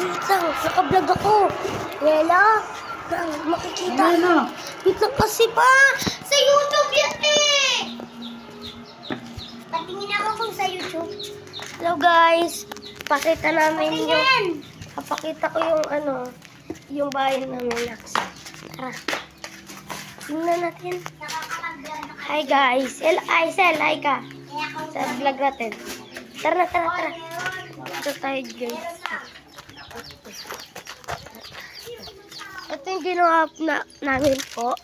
Wait lang, naka-vlog ako. Lela, makikita. Wait lang kasi pa. Sa YouTube yan eh. Patingin ako kung sa YouTube. Hello guys. Pakita namin yung... Papakita ko yung yung bahay namin Lax. Tara. Tingnan natin. Hi guys. Hi ka. Sa vlog natin. Tara. Ito tayo guys. Ito yung ginawa namin po.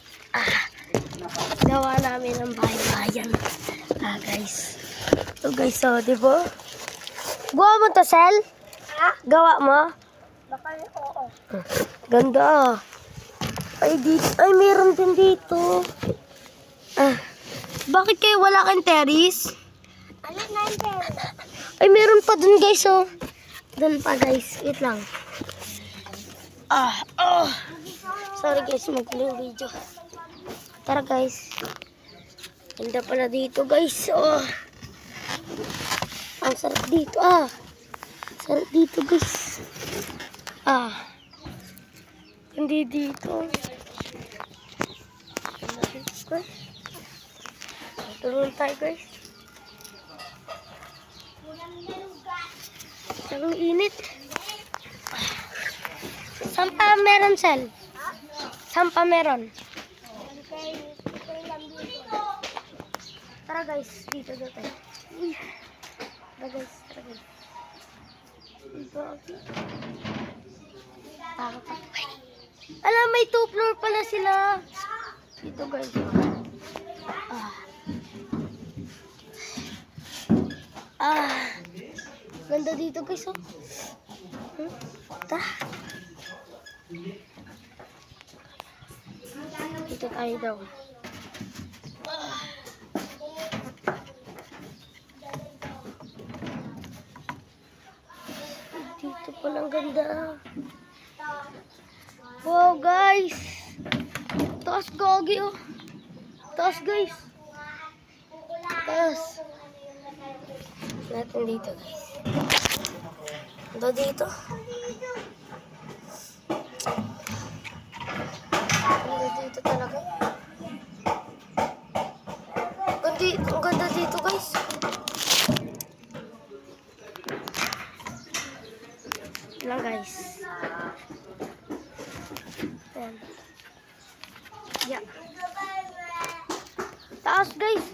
Gawa namin ng bahay-bayan. Guys. Ito guys, so, di ba? Gawa mo to, Sel? Ha? Gawa mo? Baka oo. Ganda. Ay, meron din dito. Bakit kayo wala kang terrace? Alin na yung terrace? Ay, meron pa dun guys, oh. Dun pa guys. Wait lang. Sorry guys, magkuling video. Tara guys. Ganda pala dito guys. Ang sarap dito Sarap dito guys. Hindi dito. Tulungan tayo guys. Ang init. Saan pa meron, Sel? Saan pa meron? Tara guys, dito tayo. Tara guys. Alam, may 2 floor pala sila. Dito guys. Ganda dito guys, oh. Tara. Dito tayo daw. Dito palang ganda. Wow guys. Taas gogi, oh. Taas guys. Taas. Natin dito guys. Ito dito. Dito talaga. Ang ganda dito guys. Lang guys. Ayan. Yeah. Taas guys.